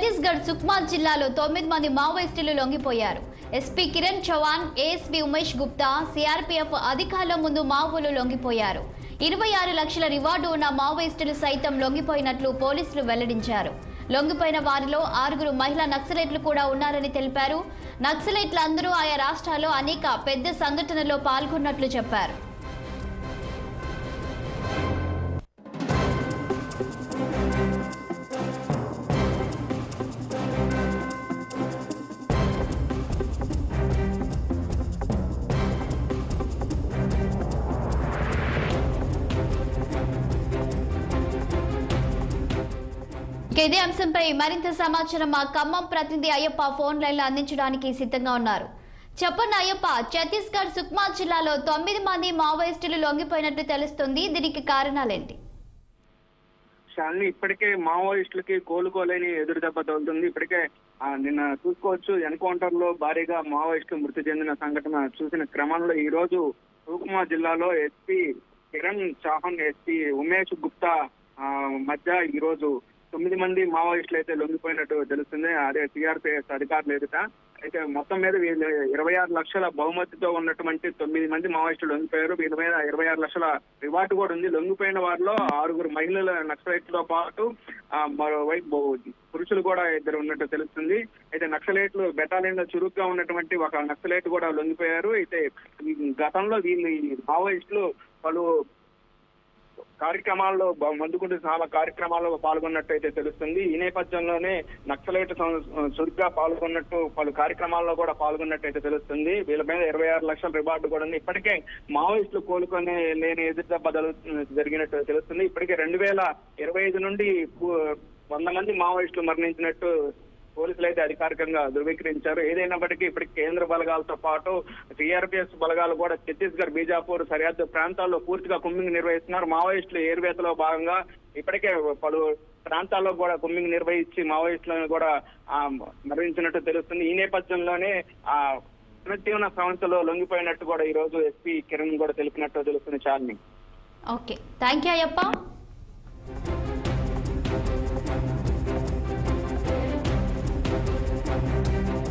ఛత్తీస్గఢ్ సుక్మా జిల్లాలో 9 మంది మావోయిస్టులు లొంగిపోయారు. SP Kiran Chauhan, ASP Umesh Gupta, CRPF అధికారుల ముందు మావోలు లొంగిపోయారు. 26 లక్షల రివార్డు ఉన్న మావోయిస్టులు సైతం లొంగిపోయినట్లు పోలీసులు వెల్లడించారు. లొంగిపోయిన వారిలో 6 మహిళా నక్సలైట్లు కూడా ఉన్నారని తెలిపారు. నక్సలైట్లందరూ ఆయా రాష్ట్రాల్లో అనేక పెద్ద సంఘటనల్లో పాల్గొన్నట్లు చెప్పారు. ఇదే అంశంపై మరింత సమాచారం మా ఖమ్మం ప్రతినిధి అయ్యప్ప ఫోన్ లైన్లో అందించడానికి సిద్ధంగా ఉన్నారు. చెప్పండి అయ్యప్ప, ఛత్తీస్గఢ్ సుక్మా జిల్లాలో 9 మంది మావోయిస్టులు లొంగిపోయినట్టు తెలుస్తుంది. దీనికి కారణాలేంటి? శాలిని, ఇప్పటికే మావోయిస్టులకి కోలుకోలేని ఎదురు దెబ్బ తగులుతుంది. ఇప్పటికే నిన్న చూసుకోవచ్చు, ఎన్కౌంటర్ లో భారీగా మావోయిస్టులు మృతి చెందిన సంఘటన చూసిన క్రమంలో ఈ రోజు సుక్మా జిల్లాలో ఎస్పీ కిరణ్ చౌహాన్, ఎస్పీ ఉమేష్ గుప్తా మధ్య ఈ రోజు 9 మంది మావోయిస్టులు అయితే లొంగిపోయినట్టు తెలుస్తుంది. అదే సిఆర్పిఎఫ్ అధికారులు ఎదుట అయితే మొత్తం మీద వీళ్ళు 26 లక్షల బహుమతితో ఉన్నటువంటి 9 మంది మావోయిస్టులు లొంగిపోయారు. వీళ్ళ మీద 26 లక్షల రివార్డు కూడా ఉంది. లొంగిపోయిన వారిలో 6 మహిళల నక్సలైట్లతో పాటు మరోవైపు పురుషులు కూడా 2 ఉన్నట్టు తెలుస్తుంది. అయితే నక్సలైట్లు బెటాలియన్ లో చురుగ్గా ఉన్నటువంటి ఒక నక్సలైట్ కూడా లొంగిపోయారు. అయితే గతంలో వీళ్ళు మావోయిస్టులు పలు కార్యక్రమాల్లో మందుకుంటూ చాలా కార్యక్రమాల్లో పాల్గొన్నట్టు అయితే తెలుస్తుంది. ఈ నేపథ్యంలోనే నక్సలైట్ చురుగ్గా పాల్గొన్నట్టు పలు కార్యక్రమాల్లో కూడా పాల్గొన్నట్టు అయితే తెలుస్తుంది. వీళ్ళ మీద 26 లక్షల రివార్డు కూడా ఉంది. ఇప్పటికే మావోయిస్టులు కోలుకొని లేని ఎదురుదెబ్బ జరిగినట్టు తెలుస్తుంది. ఇప్పటికే 2025 నుండి 100 మంది మావోయిస్టులు మరణించినట్టు పోలీసులు అయితే అధికారికంగా ధృవీకరించారు. ఏదైనప్పటికీ ఇప్పటికి కేంద్ర బలగాలతో పాటు సిఆర్పిఎఫ్ బలగాలు కూడా ఛత్తీస్గఢ్, బీజాపూర్ సరిహద్దు ప్రాంతాల్లో పూర్తిగా కుమ్మింగ్ నిర్వహిస్తున్నారు. మావోయిస్టులు ఏరువేతలో భాగంగా ఇప్పటికే పలు ప్రాంతాల్లో కూడా కుమ్మింగ్ నిర్వహించి మావోయిస్టులను కూడా మరణించినట్టు తెలుస్తుంది. ఈ నేపథ్యంలోనే తీవ్ర సమస్యలో లొంగిపోయినట్టు కూడా ఈ రోజు ఎస్పీ కిరణ్ కూడా తెలిపినట్టు తెలుస్తుంది. Charmi. Okay, thank you Ayyappa.